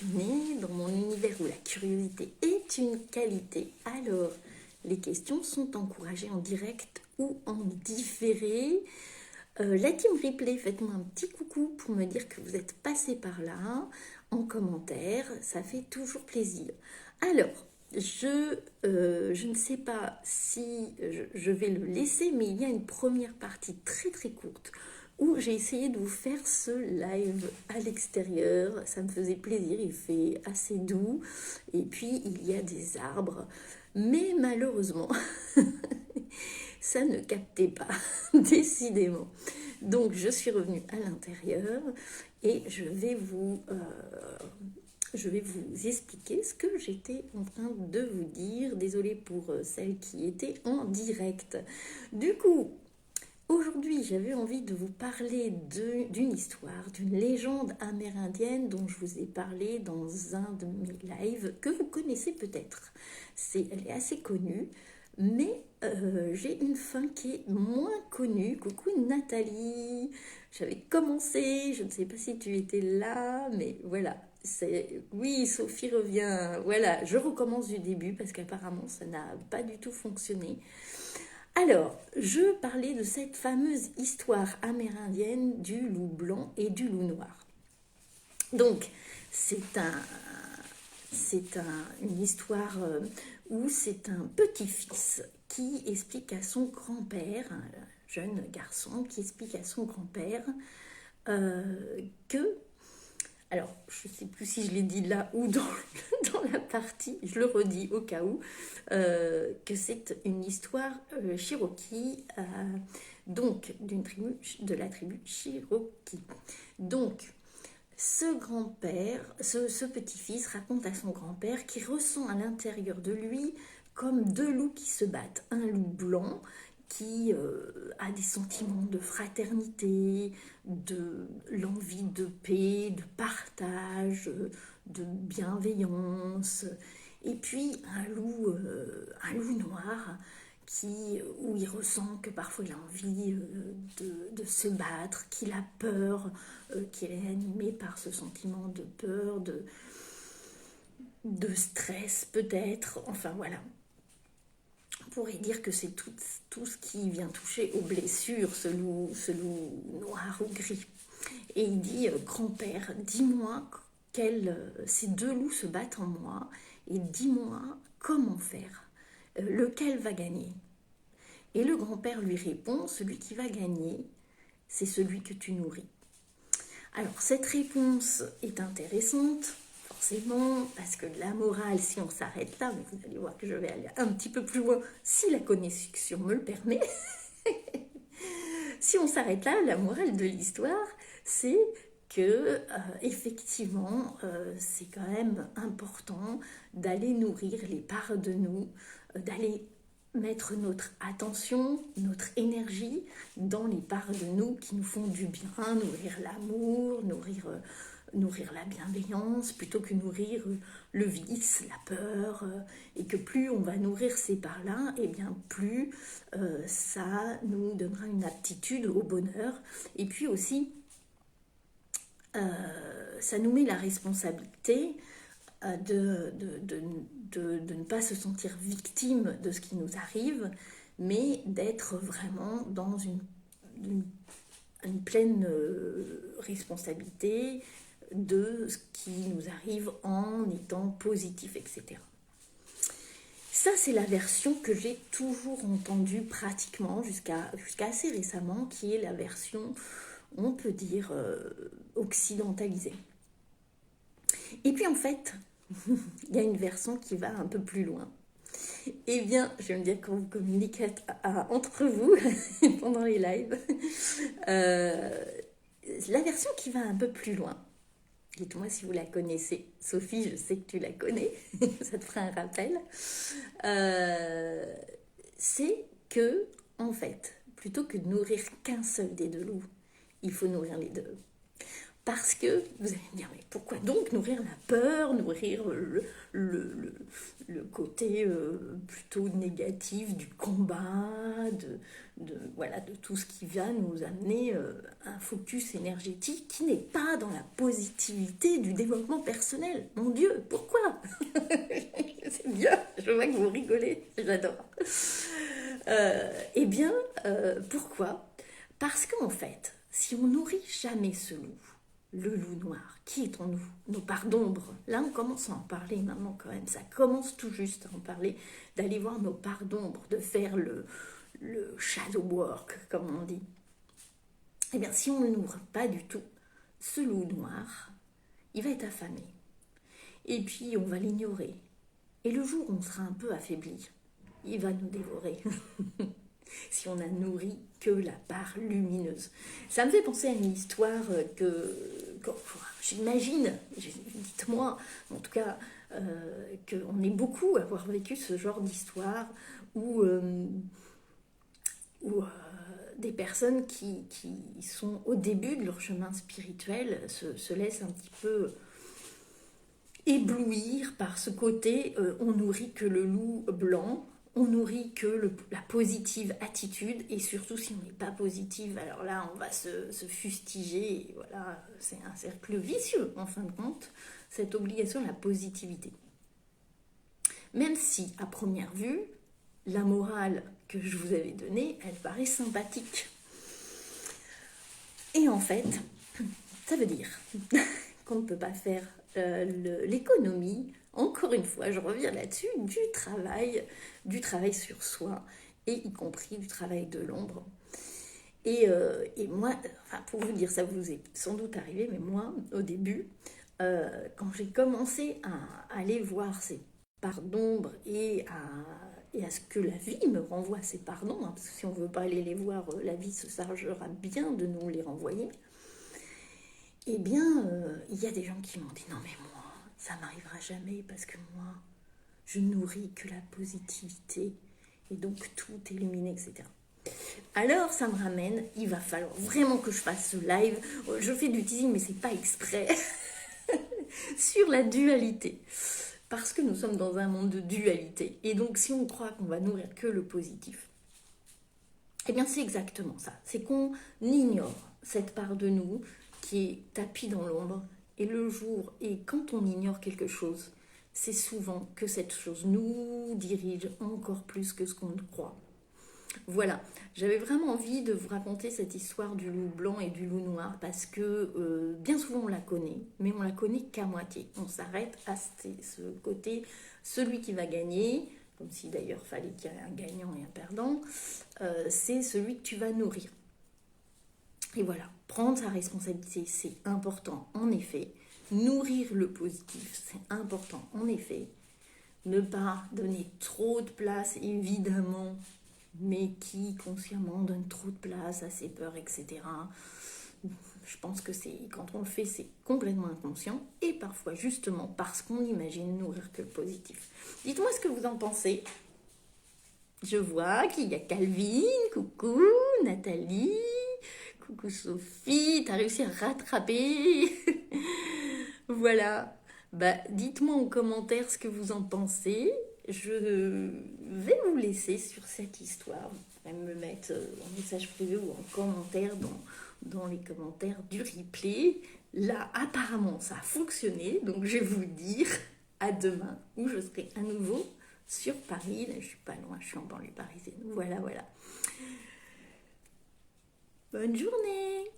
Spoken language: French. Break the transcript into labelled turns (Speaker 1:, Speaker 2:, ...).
Speaker 1: suis née dans mon univers où la curiosité est une qualité. Alors, les questions sont encouragées en direct ou en différé. La team replay, faites-moi un petit coucou pour me dire que vous êtes passé par là en commentaire, ça fait toujours plaisir. Alors, je ne sais pas si je vais le laisser, mais il y a une première partie très très courte où j'ai essayé de vous faire ce live à l'extérieur. Ça me faisait plaisir, il fait assez doux et puis il y a des arbres, mais malheureusement ça ne captait pas, décidément. Donc je suis revenue à l'intérieur et je vais vous expliquer ce que j'étais en train de vous dire. Désolée pour celles qui étaient en direct. Du coup, aujourd'hui, j'avais envie de vous parler d'une histoire, d'une légende amérindienne dont je vous ai parlé dans un de mes lives, que vous connaissez peut-être. Elle est assez connue, mais j'ai une fin qui est moins connue. Coucou Nathalie, j'avais commencé, je ne sais pas si tu étais là, mais voilà. Oui, Sophie revient. Voilà, je recommence du début parce qu'apparemment ça n'a pas du tout fonctionné. Alors, je parlais de cette fameuse histoire amérindienne du loup blanc et du loup noir. Donc, une histoire où c'est un petit-fils qui explique à son grand-père, un jeune garçon qui explique à son grand-père que... Alors, je ne sais plus si je l'ai dit là ou dans la partie, je le redis au cas où, que c'est une histoire Cherokee, donc de la tribu Cherokee. Donc, ce grand-père, ce petit-fils raconte à son grand-père qu'il ressent à l'intérieur de lui comme deux loups qui se battent. Un loup blanc qui a des sentiments de fraternité, de l'envie de paix, de partage, de bienveillance. Et puis un loup noir où il ressent que parfois il a envie de se battre, qu'il a peur, qu'il est animé par ce sentiment de peur, de stress peut-être, enfin voilà. On pourrait dire que c'est tout ce qui vient toucher aux blessures, ce loup noir ou gris. Et il dit, grand-père, dis-moi ces deux loups se battent en moi, et dis-moi comment faire, lequel va gagner. Et le grand-père lui répond, celui qui va gagner, c'est celui que tu nourris. Alors cette réponse est intéressante, forcément, parce que la morale, si on s'arrête là, mais vous allez voir que je vais aller un petit peu plus loin, si la connexion me le permet. Si on s'arrête là, la morale de l'histoire, c'est que effectivement, c'est quand même important d'aller nourrir les parts de nous, d'aller mettre notre attention, notre énergie dans les parts de nous qui nous font du bien, nourrir l'amour, nourrir la bienveillance, plutôt que nourrir le vice, la peur, et que plus on va nourrir ces parts-là, et bien plus ça nous donnera une aptitude au bonheur, et puis aussi ça nous met la responsabilité de ne pas se sentir victime de ce qui nous arrive, mais d'être vraiment dans une pleine responsabilité de ce qui nous arrive en étant positif, etc. Ça, c'est la version que j'ai toujours entendue pratiquement jusqu'à assez récemment, qui est la version, on peut dire, occidentalisée. Et puis en fait, il y a une version qui va un peu plus loin. Eh bien, je vais me dire quand vous communiquez entre vous pendant les lives, la version qui va un peu plus loin, dites-moi si vous la connaissez. Sophie, je sais que tu la connais, ça te fera un rappel. C'est que, en fait, plutôt que de nourrir qu'un seul des deux loups, il faut nourrir les deux. Parce que vous allez me dire, mais pourquoi donc nourrir la peur, nourrir le côté plutôt négatif du combat, voilà, de tout ce qui va nous amener un focus énergétique qui n'est pas dans la positivité du développement personnel. Mon Dieu, pourquoi? C'est bien, je vois que vous rigolez, j'adore. Eh bien, pourquoi? Parce qu'en fait, si on nourrit jamais ce loup, le loup noir, qui est en nous, nos parts d'ombre. Là, on commence à en parler maintenant quand même. Ça commence tout juste à en parler, d'aller voir nos parts d'ombre, de faire le shadow work, comme on dit. Eh bien, si on ne nourrit pas du tout ce loup noir, il va être affamé. Et puis, on va l'ignorer. Et le jour où on sera un peu affaibli, il va nous dévorer. Si on a nourri que la part lumineuse. Ça me fait penser à une histoire que j'imagine, dites-moi, en tout cas, qu'on est beaucoup à avoir vécu ce genre d'histoire où des personnes qui sont au début de leur chemin spirituel se laissent un petit peu éblouir par ce côté on nourrit que le loup blanc, on nourrit que la positive attitude, et surtout si on n'est pas positive, alors là on va se fustiger, et voilà, c'est un cercle vicieux en fin de compte, cette obligation de la positivité. Même si à première vue, la morale que je vous avais donnée, elle paraît sympathique. Et en fait, ça veut dire qu'on ne peut pas faire l'économie, encore une fois, je reviens là-dessus, du travail sur soi, et y compris du travail de l'ombre. Et moi, enfin, pour vous dire, ça vous est sans doute arrivé, mais moi, au début, quand j'ai commencé à aller voir ces parts d'ombre et à ce que la vie me renvoie ces parts d'ombre, hein, parce que si on ne veut pas aller les voir, la vie se chargera bien de nous les renvoyer. Eh bien, il y a des gens qui m'ont dit « Non mais moi, ça m'arrivera jamais parce que moi, je nourris que la positivité et donc tout est lumineux, etc. » Alors, ça me ramène, il va falloir vraiment que je fasse ce live. Je fais du teasing, mais c'est pas exprès. Sur la dualité. Parce que nous sommes dans un monde de dualité. Et donc, si on croit qu'on va nourrir que le positif, eh bien, c'est exactement ça. C'est qu'on ignore cette part de nous qui est tapie dans l'ombre. Et le jour, et quand on ignore quelque chose, c'est souvent que cette chose nous dirige encore plus que ce qu'on croit. Voilà, j'avais vraiment envie de vous raconter cette histoire du loup blanc et du loup noir parce que bien souvent on la connaît, mais on la connaît qu'à moitié. On s'arrête à ce côté, celui qui va gagner, comme si d'ailleurs fallait qu'il y ait un gagnant et un perdant, c'est celui que tu vas nourrir. Et voilà, prendre sa responsabilité, c'est important en effet. Nourrir le positif, c'est important en effet. Ne pas donner trop de place, évidemment, mais qui consciemment donne trop de place à ses peurs, etc. Je pense que quand on le fait, c'est complètement inconscient, et parfois justement parce qu'on imagine nourrir que le positif. Dites-moi ce que vous en pensez. Je vois qu'il y a Calvin, coucou, Nathalie, coucou Sophie, t'as réussi à rattraper. Voilà, dites-moi en commentaire ce que vous en pensez. Je vais vous laisser sur cette histoire. Vous pouvez me mettre en message privé ou en commentaire dans les commentaires du replay. Là, apparemment, ça a fonctionné. Donc, je vais vous dire à demain où je serai à nouveau sur Paris. Là, je suis pas loin, je suis en banlieue parisienne. Voilà, voilà. Bonne journée!